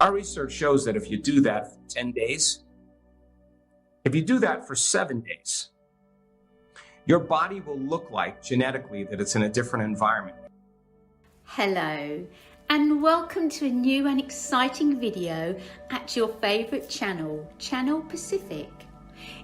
Our research shows that if you do that for 10 days, if you do that for 7 days, your body will look like genetically that it's in a different environment. Hello, and welcome to a new and exciting video at your favorite channel, Channel Pacific.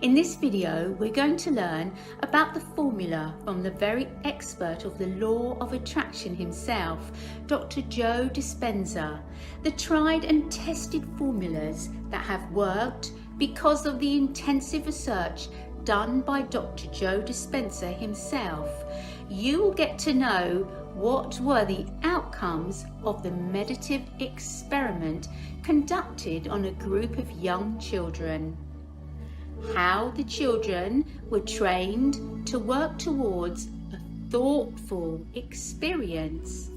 In this video, we're going to learn about the formula from the very expert of the law of attraction himself, Dr. Joe Dispenza, the tried and tested formulas that have worked because of the intensive research done by Dr. Joe Dispenza himself. You will get to know what were the outcomes of the meditative experiment conducted on a group of young children. How the children were trained to work towards a thoughtful experience.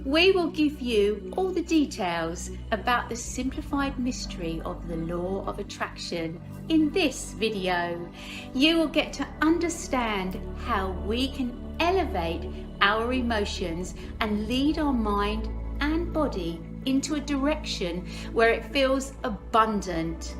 We will give you all the details about the simplified mystery of the law of attraction in this video. You will get to understand how we can elevate our emotions and lead our mind and body into a direction where it feels abundant.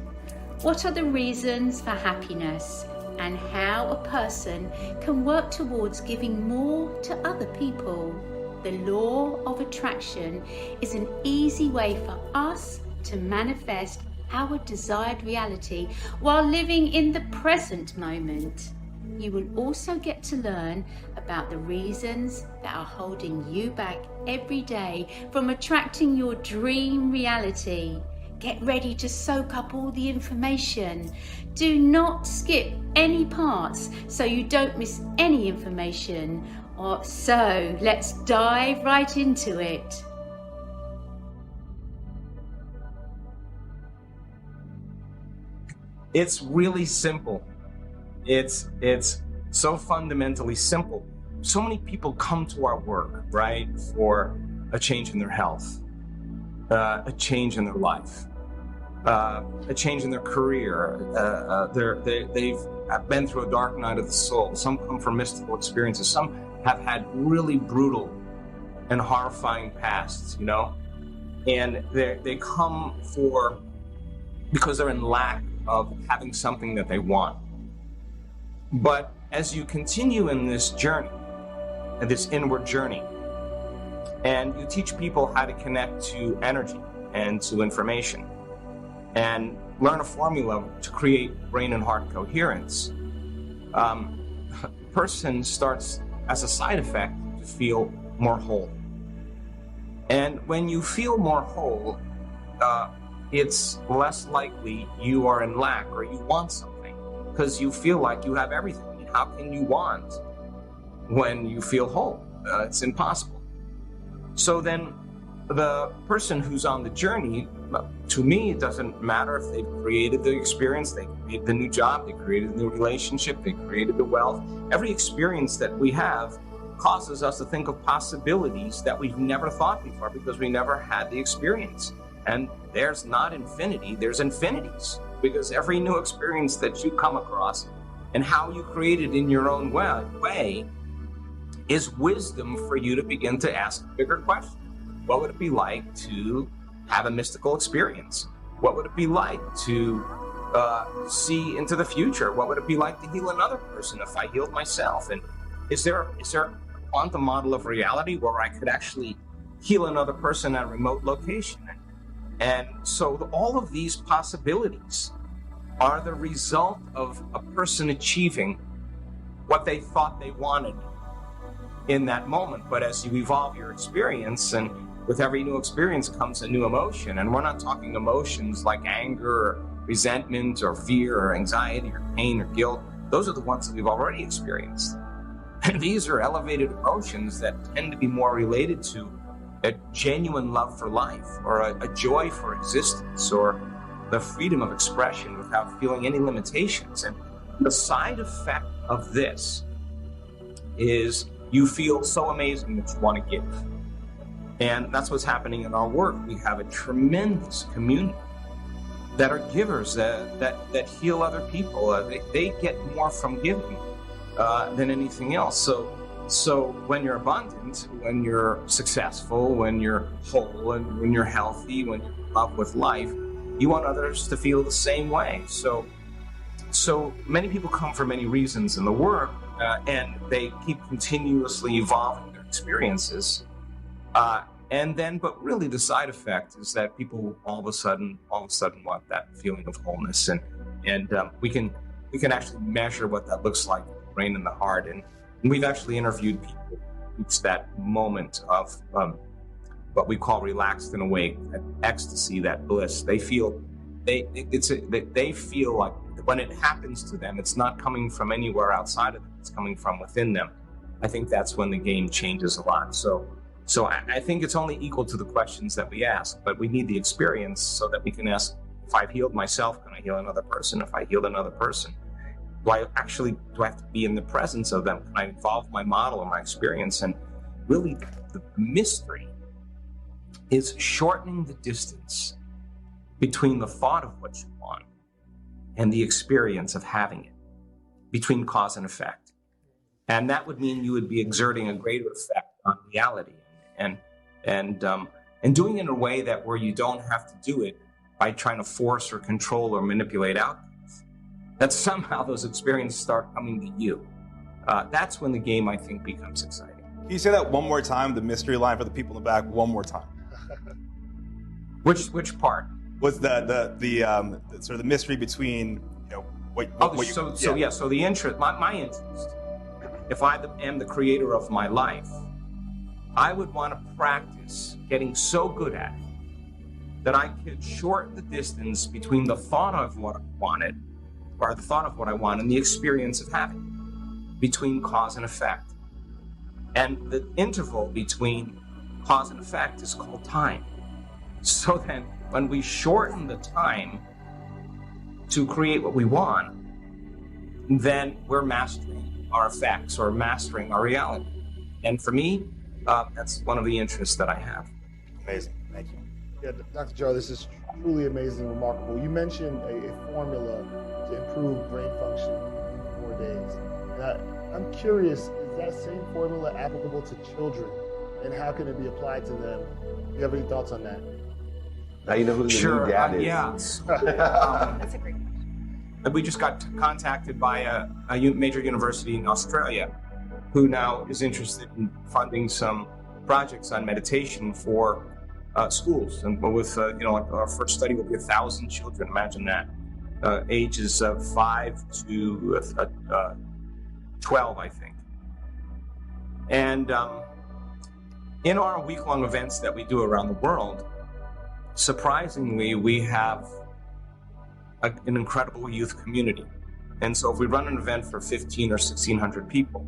What are the reasons for happiness and how a person can work towards giving more to other people? The law of attraction is an easy way for us to manifest our desired reality while living in the present moment. You will also get to learn about the reasons that are holding you back every day from attracting your dream reality. Get ready to soak up all the information. Do not skip any parts so you don't miss any information. So let's dive right into it. It's really simple. It's so fundamentally simple. So many people come to our work, right, for a change in their health, a change in their life, a change in their career. They've been through a dark night of the soul. Some come from mystical experiences. Some have had really brutal and horrifying pasts, you know? And they come because they're in lack of having something that they want. But as you continue in this journey, this inward journey, and you teach people how to connect to energy and to information, and learn a formula to create brain and heart coherence, a person starts, as a side effect, to feel more whole. And when you feel more whole, it's less likely you are in lack or you want something, because you feel like you have everything. How can you want when you feel whole? It's impossible. So then the person who's on the journey, to me, it doesn't matter if they've created the experience, they created the new job, they created the new relationship, they created the wealth. Every experience that we have causes us to think of possibilities that we've never thought before because we never had the experience. And there's not infinity, there's infinities, because every new experience that you come across and how you create it in your own way is wisdom for you to begin to ask a bigger question. What would it be like to have a mystical experience? What would it be like to see into the future? What would it be like to heal another person if I healed myself? And is there a quantum model of reality where I could actually heal another person at a remote location? And so all of these possibilities are the result of a person achieving what they thought they wanted in that moment. But as you evolve your experience, and with every new experience comes a new emotion, and we're not talking emotions like anger or resentment or fear or anxiety or pain or guilt. Those are the ones that we've already experienced. And these are elevated emotions that tend to be more related to a genuine love for life, or a joy for existence, or the freedom of expression without feeling any limitations. And the side effect of this is you feel so amazing that you want to give. And that's what's happening in our work. We have a tremendous community that are givers, that heal other people. They get more from giving than anything else. So So when you're abundant, when you're successful, when you're whole, and when you're healthy, when you're in love with life, you want others to feel the same way. So many people come for many reasons in the work, and they keep continuously evolving their experiences. But really the side effect is that people all of a sudden want that feeling of wholeness, and we can actually measure what that looks like in the brain and the heart, and we've actually interviewed people who reach that moment of what we call relaxed and awake, that ecstasy, that bliss. They feel they feel like when it happens to them, it's not coming from anywhere outside of them; it's coming from within them. I think that's when the game changes a lot. So I think it's only equal to the questions that we ask, but we need the experience so that we can ask, if I've healed myself, can I heal another person? If I healed another person, do I have to be in the presence of them? Can I involve my model and my experience? And really the mystery is shortening the distance between the thought of what you want and the experience of having it, between cause and effect. And that would mean you would be exerting a greater effect on reality, and doing it in a way that where you don't have to do it by trying to force or control or manipulate outcomes, that somehow those experiences start coming to you. That's when the game, I think, becomes exciting. Can you say that one more time, the mystery line for the people in the back, one more time? Which part? What's the sort of the mystery between, So the interest, my interest, if I am the creator of my life, I would want to practice getting so good at it that I could shorten the distance between the thought of what I wanted, or the thought of what I want, and the experience of having it, between cause and effect. And the interval between cause and effect is called time. So then when we shorten the time to create what we want, then we're mastering our effects or mastering our reality. And for me, that's one of the interests that I have. Amazing. Thank you. Yeah, Dr. Joe, this is truly amazing, remarkable. You mentioned a formula to improve brain function in 4 days. And I'm curious, is that same formula applicable to children? And how can it be applied to them? Do you have any thoughts on that? Now you know who the new dad is. Yes. That's a great question. We just got contacted by a major university in Australia, who now is interested in funding some projects on meditation for schools. And with our first study will be 1,000 children. Imagine that, ages of 5 to 12, I think. And in our week-long events that we do around the world, surprisingly, we have an incredible youth community. And so if we run an event for 1,500 or 1,600 people,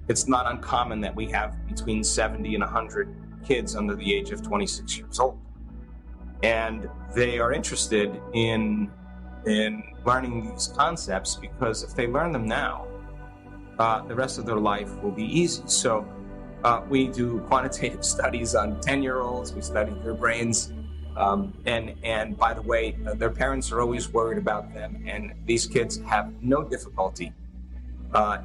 it's not uncommon that we have between 70 and 100 kids under the age of 26 years old. And they are interested in learning these concepts, because if they learn them now, the rest of their life will be easy. So we do quantitative studies on 10-year-olds. We study their brains. And by the way, their parents are always worried about them, and these kids have no difficulty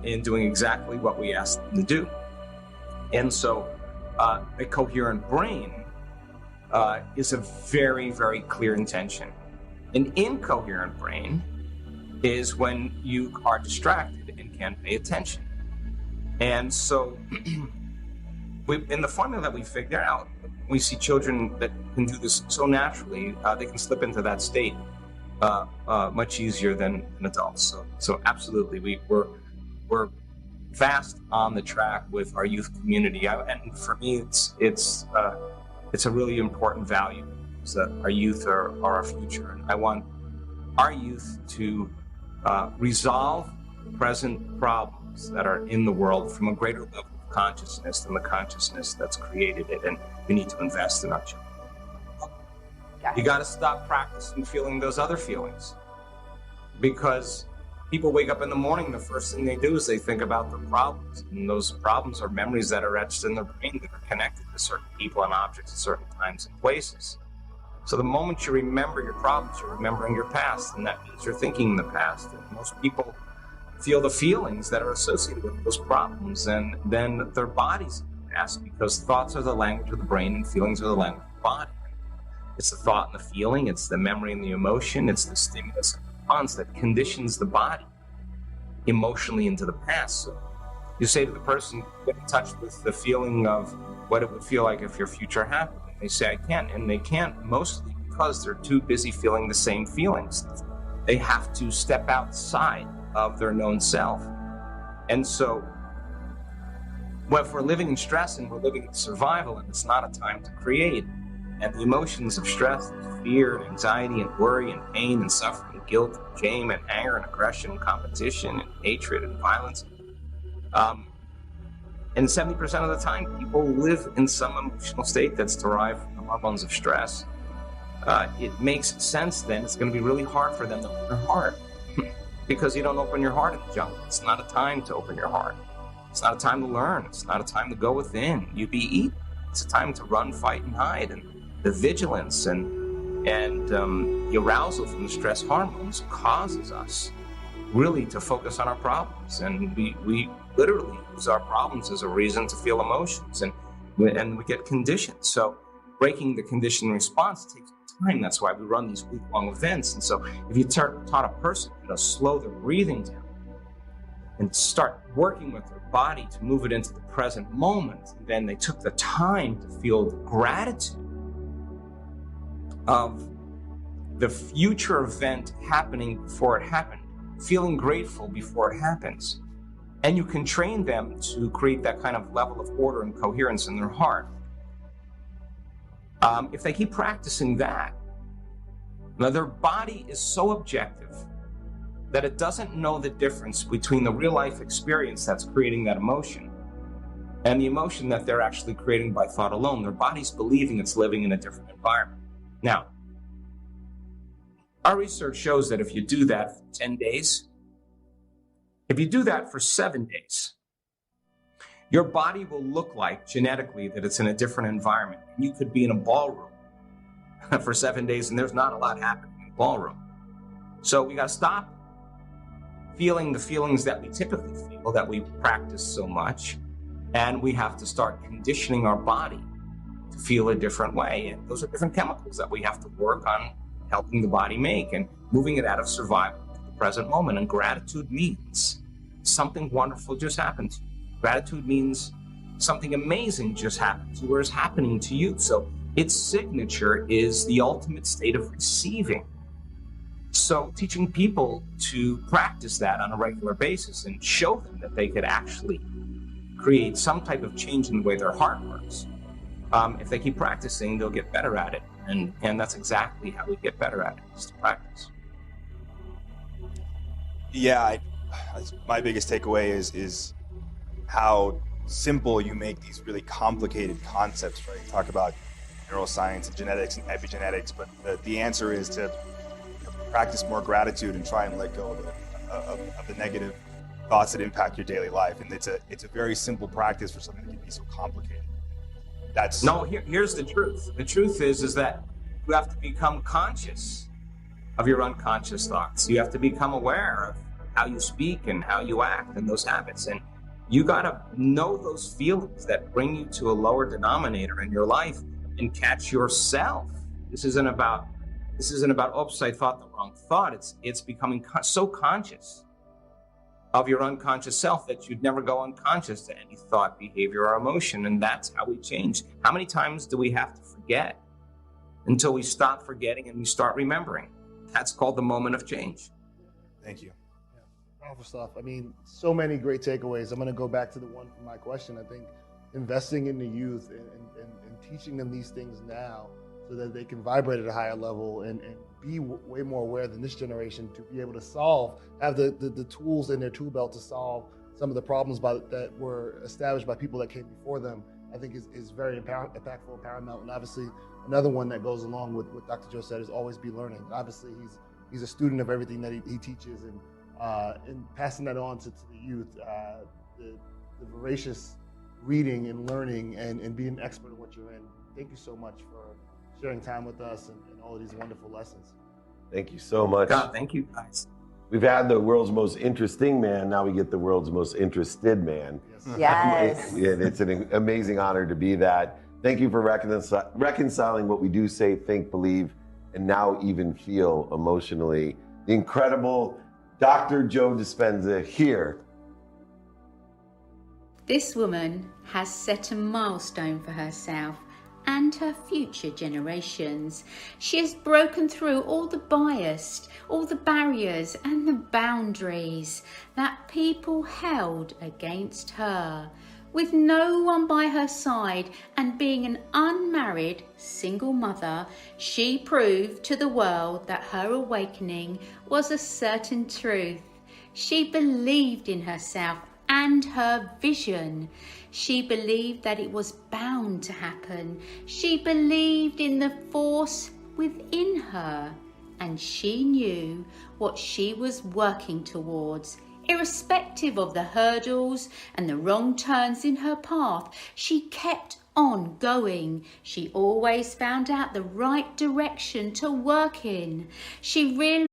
in doing exactly what we ask them to do. And so a coherent brain is a very, very clear intention. An incoherent brain is when you are distracted and can't pay attention. And so in the formula that we figured out, we see children that can do this so naturally, they can slip into that state much easier than adults. So absolutely, we're fast on the track with our youth community, and for me, it's a really important value, is that our youth are our future, and I want our youth to resolve present problems that are in the world from a greater level of consciousness than the consciousness that's created it, and we need to invest in our children. You got to stop practicing feeling those other feelings, because people wake up in the morning, the first thing they do is they think about the problems, and those problems are memories that are etched in their brain that are connected to certain people and objects at certain times and places. So the moment you remember your problems, you're remembering your past, and that means you're thinking in the past. And most people feel the feelings that are associated with those problems, and then their bodies pass, because thoughts are the language of the brain and feelings are the language of the body. It's the thought and the feeling, it's the memory and the emotion, it's the stimulus and response that conditions the body emotionally into the past. So you say to the person, get in touch with the feeling of what it would feel like if your future happened. And they say, I can't. And they can't, mostly because they're too busy feeling the same feelings. They have to step outside of their known self. And so, well, if we're living in stress and we're living in survival, and it's not a time to create, and the emotions of stress, and fear, and anxiety, and worry, and pain, and suffering, and guilt, and shame, and anger, and aggression, and competition, and hatred, and violence, and 70% of the time, people live in some emotional state that's derived from the hormones of stress. It makes sense then it's going to be really hard for them to open their heart because you don't open your heart in the jungle. It's not a time to open your heart. It's not a time to learn. It's not a time to go within. You be eaten. It's a time to run, fight, and hide. And the vigilance and the arousal from the stress hormones causes us really to focus on our problems. And we literally use our problems as a reason to feel emotions, and we get conditioned. So breaking the conditioned response takes time. That's why we run these week-long events. And so if you taught a person to slow their breathing down and start working with their body to move it into the present moment, and then they took the time to feel the gratitude of the future event happening before it happened, feeling grateful before it happens. And you can train them to create that kind of level of order and coherence in their heart. If they keep practicing that, now their body is so objective that it doesn't know the difference between the real life experience that's creating that emotion and the emotion that they're actually creating by thought alone. Their body's believing it's living in a different environment. Now, our research shows that if you do that for 10 days, if you do that for 7 days, your body will look like genetically that it's in a different environment. You could be in a ballroom for 7 days and there's not a lot happening in the ballroom. So we got to stop feeling the feelings that we typically feel, that we practice so much, and we have to start conditioning our body to feel a different way. And those are different chemicals that we have to work on helping the body make and moving it out of survival to the present moment. And gratitude means something wonderful just happened to you. Gratitude means something amazing just happened to you or is happening to you. So its signature is the ultimate state of receiving. So teaching people to practice that on a regular basis and show them that they could actually create some type of change in the way their heart works. If they keep practicing, they'll get better at it. And that's exactly how we get better at it, is to practice. Yeah, my biggest takeaway is how simple you make these really complicated concepts, right? You talk about neuroscience and genetics and epigenetics, but the answer is to practice more gratitude and try and let go of the negative thoughts that impact your daily life. And it's a very simple practice for something that can be so complicated. Here's the truth. The truth is that you have to become conscious of your unconscious thoughts. You have to become aware of how you speak and how you act and those habits. And you got to know those feelings that bring you to a lower denominator in your life and catch yourself. This isn't about, oops, I thought the wrong thought. It's becoming so conscious of your unconscious self that you'd never go unconscious to any thought, behavior, or emotion. And that's how we change. How many times do we have to forget until we stop forgetting and we start remembering? That's called the moment of change. Thank you. Powerful stuff. I mean, so many great takeaways. I'm going to go back to the one from my question. I think investing in the youth and teaching them these things now so that they can vibrate at a higher level and be way more aware than this generation to be able to have the tools in their tool belt to solve some of the problems that were established by people that came before them, I think is very impactful and paramount. And obviously, another one that goes along with what Dr. Joe said is always be learning. Obviously, he's a student of everything that he teaches, and passing that on to the youth, the voracious reading and learning and being an expert in what you're in. Thank you so much for sharing time with us and all of these wonderful lessons. Thank you so much. God, thank you guys. We've had the world's most interesting man. Now we get the world's most interested man. Yes. It's an amazing honor to be that. Thank you for reconciling what we do say, think, believe, and now even feel emotionally. The incredible Dr. Joe Dispenza here. This woman has set a milestone for herself and her future generations. She has broken through all the bias, all the barriers and the boundaries that people held against her. With no one by her side and being an unmarried single mother, she proved to the world that her awakening was a certain truth. She believed in herself and her vision. She believed that it was bound to happen. She believed in the force within her, and she knew what she was working towards. Irrespective of the hurdles and the wrong turns in her path, she kept on going. She always found out the right direction to work in. She really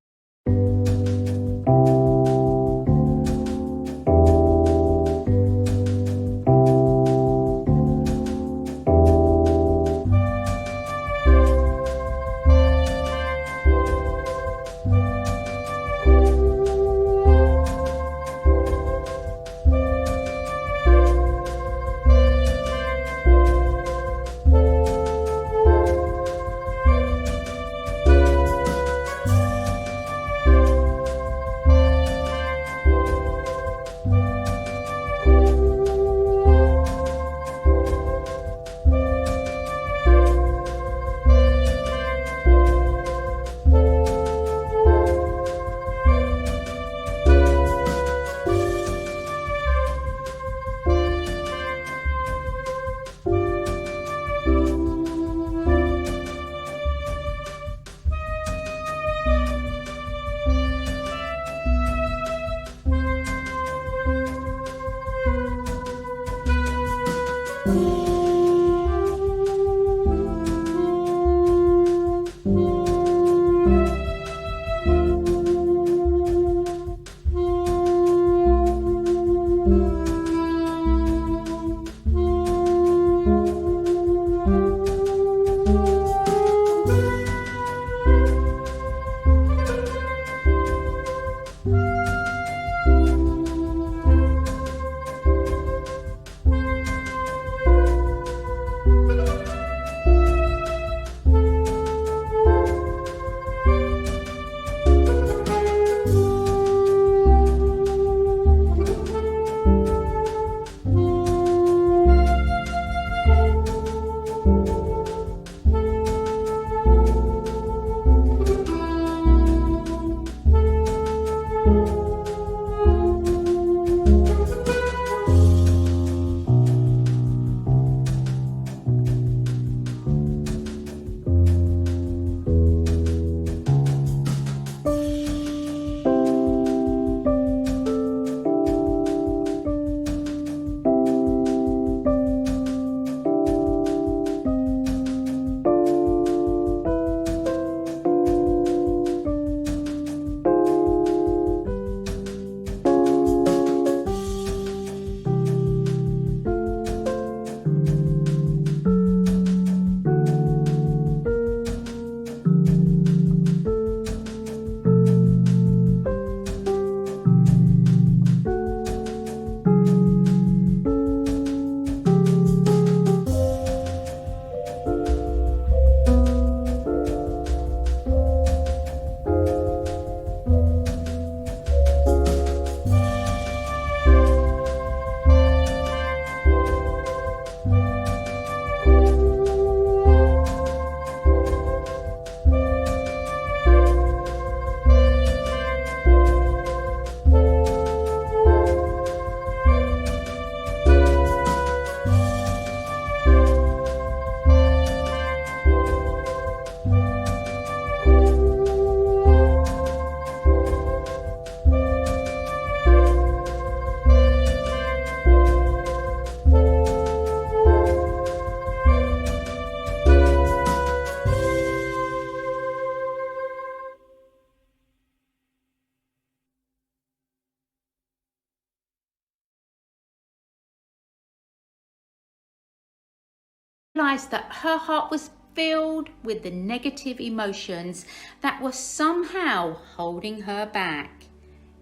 realized that her heart was filled with the negative emotions that were somehow holding her back.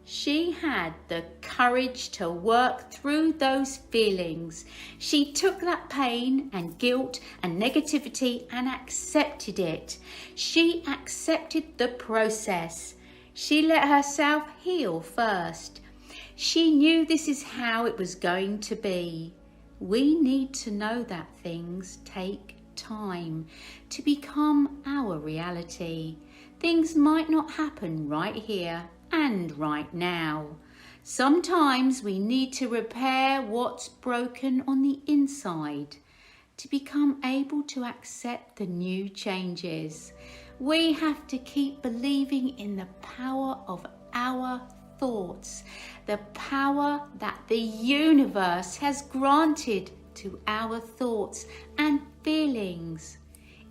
She had the courage to work through those feelings. She took that pain and guilt and negativity and accepted it. She accepted the process. She let herself heal first. She knew this is how it was going to be. We need to know that things take time to become our reality. Things might not happen right here and right now. Sometimes we need to repair what's broken on the inside to become able to accept the new changes. We have to keep believing in the power of our thoughts, the power that the universe has granted to our thoughts and feelings.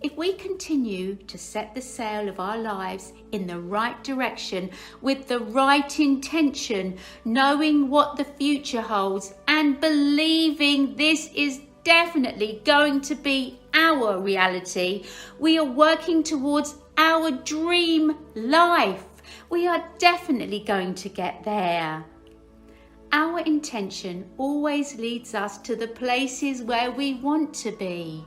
If we continue to set the sail of our lives in the right direction with the right intention, knowing what the future holds and believing this is definitely going to be our reality, we are working towards our dream life. We are definitely going to get there. Our intention always leads us to the places where we want to be.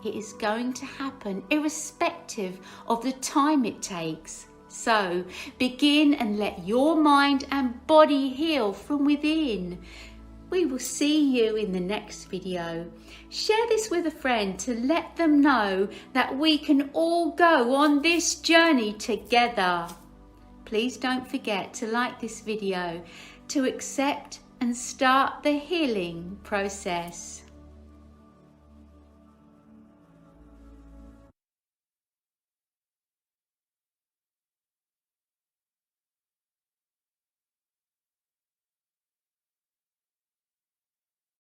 It is going to happen irrespective of the time it takes. So begin and let your mind and body heal from within. We will see you in the next video. Share this with a friend to let them know that we can all go on this journey together. Please don't forget to like this video to accept and start the healing process.